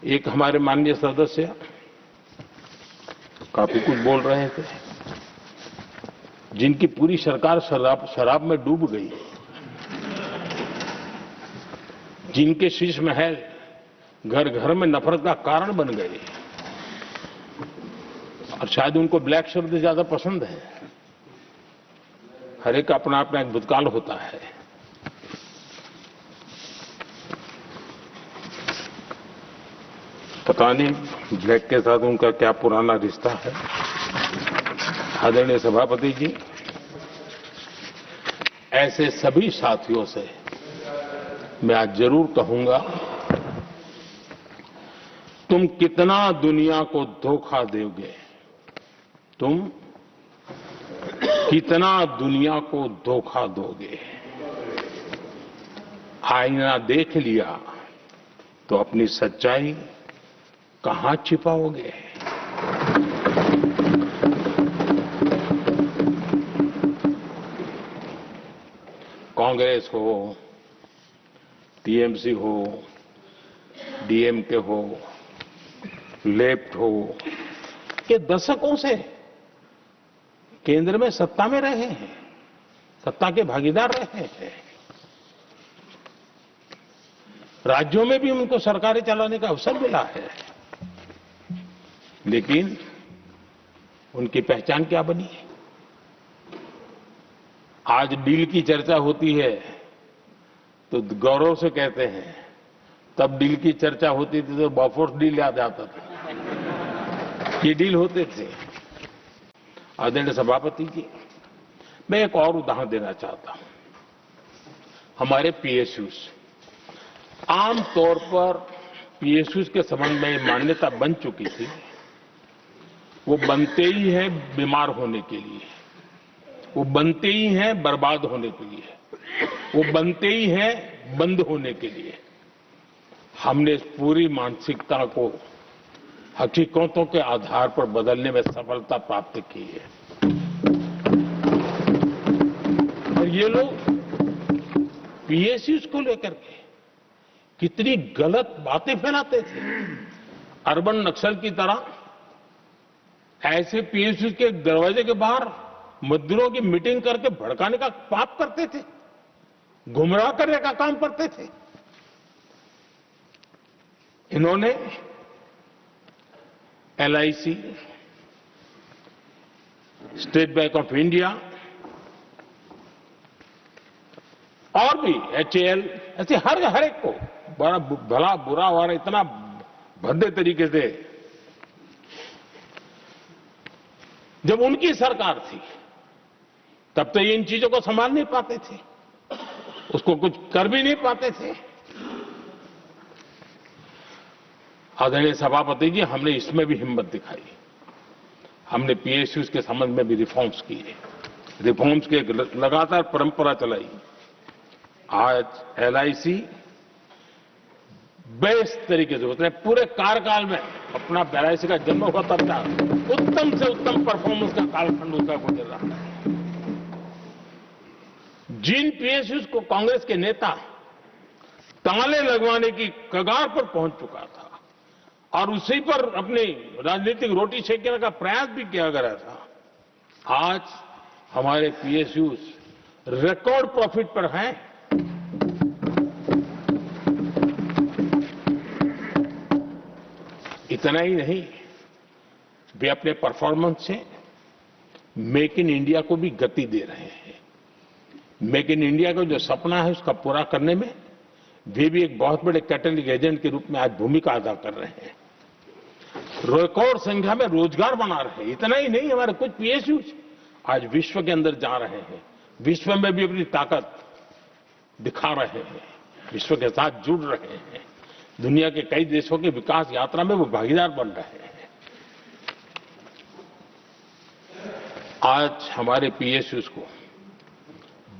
एक हमारे माननीय सदस्य काफी कुछ बोल रहे थे, जिनकी पूरी सरकार शराब में डूब गई, जिनके शीश महल घर घर में नफरत का कारण बन गए, और शायद उनको ब्लैक शब्द ज्यादा पसंद है। हर एक अपना अपना एक भूतकाल होता है। पता नहीं ब्लैक के साथ उनका क्या पुराना रिश्ता है। आदरणीय सभापति जी, ऐसे सभी साथियों से मैं आज जरूर कहूंगा, तुम कितना दुनिया को धोखा दोगे, तुम कितना दुनिया को धोखा दोगे। आईना देख लिया तो अपनी सच्चाई कहां छिपाओगे। कांग्रेस हो, टीएमसी हो, डीएमके हो, लेफ्ट हो, ये दशकों से केंद्र में सत्ता में रहे हैं, सत्ता के भागीदार रहे हैं। राज्यों में भी उनको सरकारें चलाने का अवसर मिला है, लेकिन उनकी पहचान क्या बनी है। आज डील की चर्चा होती है तो गौरव से कहते हैं, तब डील की चर्चा होती थी तो बॉफोर्स डील याद आता था। ये डील होते थे। आदरणीय सभापति जी, मैं एक और उदाहरण देना चाहता हूं। हमारे पीएसयूज, आमतौर पर पीएसयूज के संबंध में मान्यता बन चुकी थी, वो बनते ही हैं बीमार होने के लिए, वो बनते ही हैं बर्बाद होने के लिए, वो बनते ही हैं बंद होने के लिए। हमने इस पूरी मानसिकता को हकीकतों के आधार पर बदलने में सफलता प्राप्त की है। और ये लोग पीएसयूज को लेकर के कितनी गलत बातें फैलाते थे। अर्बन नक्सल की तरह ऐसे पीएसयूज के दरवाजे के बाहर मजदूरों की मीटिंग करके भड़काने का पाप करते थे, गुमराह करने का काम करते थे। इन्होंने LIC, state bank of India और भी एचएएल, ऐसे हर एक को बड़ा भला बुरा और इतना भद्दे तरीके से, जब उनकी सरकार थी तब तो ये इन चीजों को संभाल नहीं पाते थे, उसको कुछ कर भी नहीं पाते थे। आदरणीय सभापति जी, हमने इसमें भी हिम्मत दिखाई। हमने पीएसयूज के संबंध में भी रिफॉर्म्स किए, रिफॉर्म्स की एक लगातार परंपरा चलाई। आज एलआईसी बेस्ट तरीके से, उसने पूरे कार्यकाल में अपना एलआईसी का जन्म हुआ तब तक उत्तम से उत्तम परफॉर्मेंस का कालखंड उसका गुजर रहा है। जिन पीएसयूज को कांग्रेस के नेता ताले लगवाने की कगार पर पहुंच चुका था और उसी पर अपनी राजनीतिक रोटी सेकने का प्रयास भी किया गया था, आज हमारे पीएसयूज रिकॉर्ड प्रॉफिट पर हैं। इतना ही नहीं, वे अपने परफॉर्मेंस से मेक इन इंडिया को भी गति दे रहे हैं। मेक इन इंडिया का जो सपना है उसका पूरा करने में वे भी एक बहुत बड़े कैटलिक एजेंट के रूप में आज भूमिका अदा कर रहे हैं। रिकॉर्ड संख्या में रोजगार बना रहे हैं। इतना ही नहीं, हमारे कुछ पीएसयूज आज विश्व के अंदर जा रहे हैं, विश्व में भी अपनी ताकत दिखा रहे हैं, विश्व के साथ जुड़ रहे हैं, दुनिया के कई देशों की विकास यात्रा में वो भागीदार बन रहे हैं। आज हमारे पीएसयूज को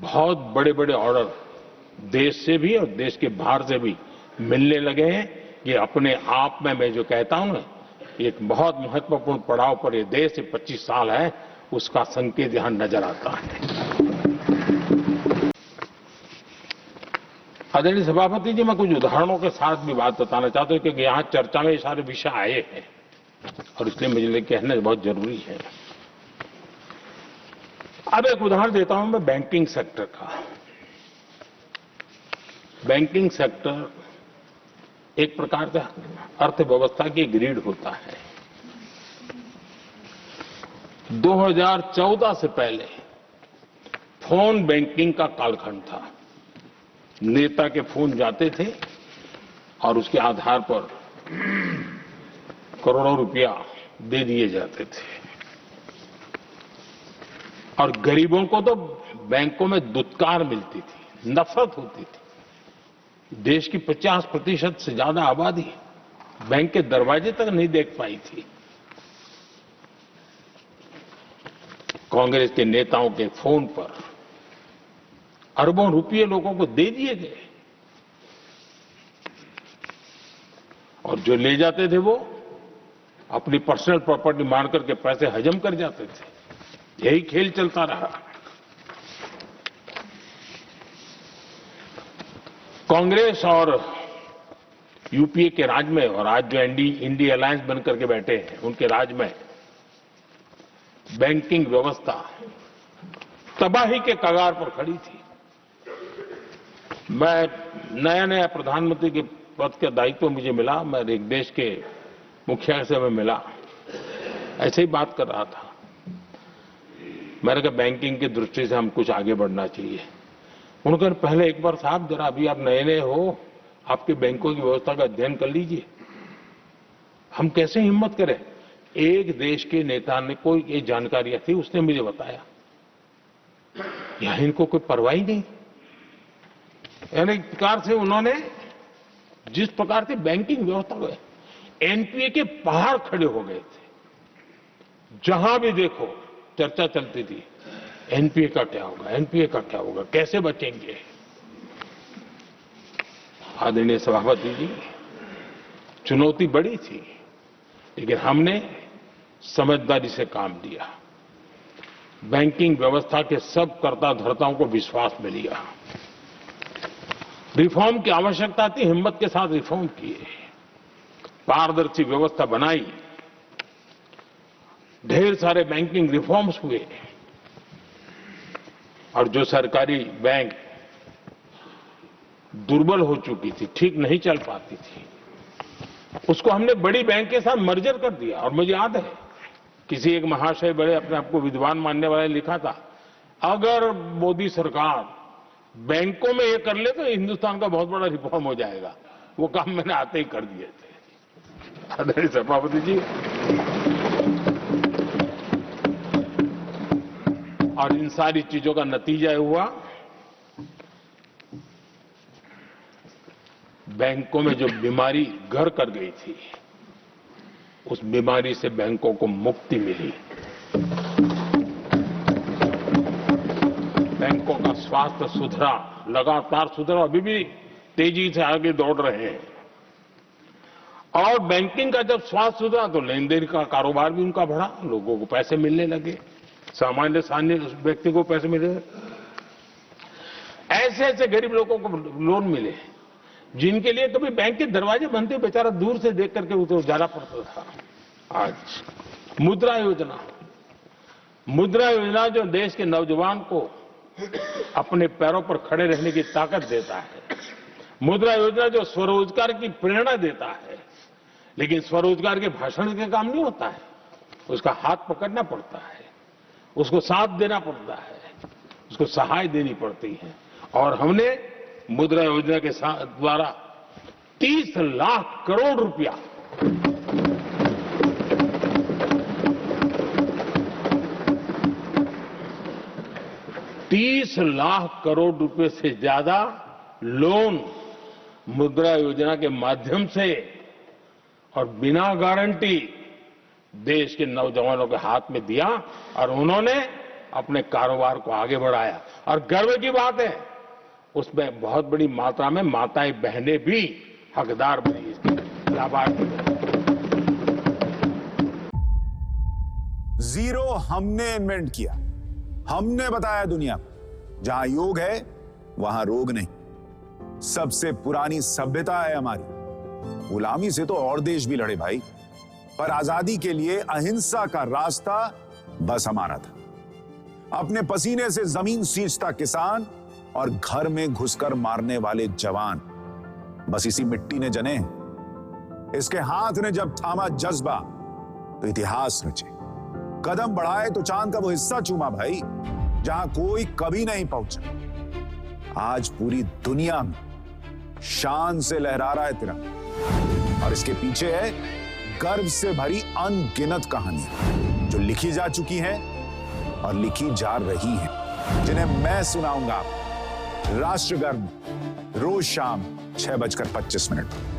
बहुत बड़े बड़े ऑर्डर देश से भी और देश के बाहर से भी मिलने लगे हैं। ये अपने आप में मैं जो कहता हूं ना, एक बहुत महत्वपूर्ण पड़ाव पर ये देश 25 साल है, उसका संकेत यहां नजर आता है। आदरणीय सभापति जी, मैं कुछ उदाहरणों के साथ भी बात बताना चाहता हूं क्योंकि यहाँ चर्चा में ये सारे विषय आए हैं और इसलिए मुझे लिए कहना बहुत जरूरी है। अब एक उदाहरण देता हूं मैं बैंकिंग सेक्टर का। बैंकिंग सेक्टर एक प्रकार का अर्थव्यवस्था की ग्रिड होता है। 2014 से पहले फोन बैंकिंग का कालखंड था। नेता के फोन जाते थे और उसके आधार पर करोड़ों रुपया दे दिए जाते थे और गरीबों को तो बैंकों में दुत्कार मिलती थी, नफरत होती थी। देश की 50% से ज्यादा आबादी बैंक के दरवाजे तक नहीं देख पाई थी। कांग्रेस के नेताओं के फोन पर अरबों रुपये लोगों को दे दिए गए और जो ले जाते थे वो अपनी पर्सनल प्रॉपर्टी मान करके पैसे हजम कर जाते थे। यही खेल चलता रहा। कांग्रेस और यूपीए के राज में और आज जो इंडी अलायंस बनकर के बैठे हैं उनके राज में बैंकिंग व्यवस्था तबाही के कगार पर खड़ी थी। मैं नया प्रधानमंत्री के पद का दायित्व मुझे मिला, मैं एक देश के मुखिया से मैं मिला, ऐसे ही बात कर रहा था। मैंने कहा बैंकिंग की दृष्टि से हम कुछ आगे बढ़ना चाहिए। उन्होंने पहले एक बार साहब जरा अभी आप नए हो, आपके बैंकों की व्यवस्था का अध्ययन कर लीजिए। हम कैसे हिम्मत करें? एक देश के नेता ने कोई ये जानकारियां थी, उसने मुझे बताया यहां इनको कोई परवाह ही नहीं। यानी एक प्रकार से उन्होंने जिस प्रकार से बैंकिंग व्यवस्था को एनपीए के पहाड़ खड़े हो गए थे। जहां भी देखो चर्चा चलती थी एनपीए का क्या होगा, एनपीए का क्या होगा, कैसे बचेंगे। आदरणीय सभापति जी, चुनौती बड़ी थी लेकिन हमने समझदारी से काम लिया। बैंकिंग व्यवस्था के सब कर्ता धर्ताओं को विश्वास में लिया। रिफॉर्म की आवश्यकता थी, हिम्मत के साथ रिफॉर्म किए, पारदर्शी व्यवस्था बनाई, ढेर सारे बैंकिंग रिफॉर्म्स हुए और जो सरकारी बैंक दुर्बल हो चुकी थी, ठीक नहीं चल पाती थी, उसको हमने बड़ी बैंक के साथ मर्जर कर दिया। और मुझे याद है किसी एक महाशय बड़े अपने आप को विद्वान मानने वाले लिखा था, अगर मोदी सरकार बैंकों में ये कर ले तो हिंदुस्तान का बहुत बड़ा रिफॉर्म हो जाएगा। वो काम मैंने आते ही कर दिए थे। आदरणीय सभापति जी, और इन सारी चीजों का नतीजा हुआ बैंकों में जो बीमारी घर कर गई थी उस बीमारी से बैंकों को मुक्ति मिली। बैंकों का स्वास्थ्य सुधरा, लगातार सुधरा, अभी भी तेजी से आगे दौड़ रहे हैं। और बैंकिंग का जब स्वास्थ्य सुधरा तो लेन देन का कारोबार भी उनका बढ़ा, लोगों को पैसे मिलने लगे, सामान्य व्यक्ति को पैसे मिले। ऐसे ऐसे गरीब लोगों को लोन मिले जिनके लिए कभी बैंक के दरवाजे बंद थे, बेचारा दूर से देख करके उसे जाना पड़ता था। आज मुद्रा योजना जो देश के नौजवान को अपने पैरों पर खड़े रहने की ताकत देता है, मुद्रा योजना जो स्वरोजगार की प्रेरणा देता है, लेकिन स्वरोजगार के भाषण के काम नहीं होता है, उसका हाथ पकड़ना पड़ता है, उसको साथ देना पड़ता है, उसको सहाय देनी पड़ती है। और हमने मुद्रा योजना के द्वारा 30 लाख करोड़ रुपया से ज्यादा लोन मुद्रा योजना के माध्यम से और बिना गारंटी देश के नौजवानों के हाथ में दिया और उन्होंने अपने कारोबार को आगे बढ़ाया। और गर्व की बात है उसमें बहुत बड़ी मात्रा में माताएं बहनें भी हकदार बनी, लाभार्थी बनी। जीरो हमने इन्वेंट किया, हमने बताया दुनिया को, जहां योग है वहां रोग नहीं। सबसे पुरानी सभ्यता है हमारी। गुलामी से तो और देश भी लड़े भाई, पर आजादी के लिए अहिंसा का रास्ता बस हमारा था। अपने पसीने से जमीन सींचता किसान और घर में घुसकर मारने वाले जवान, बस इसी मिट्टी ने जने। इसके हाथ ने जब थामा जज्बा तो इतिहास रचे। कदम बढ़ाए तो चांद का वो हिस्सा चूमा भाई, जहां कोई कभी नहीं पहुंचा। आज पूरी दुनिया में शान से लहरा रहा है तिरंगा, और इसके पीछे है गर्व से भरी अनगिनत कहानियां जो लिखी जा चुकी हैं और लिखी जा रही हैं, जिन्हें मैं सुनाऊंगा राष्ट्रगर्व रोज शाम 6:25 पर।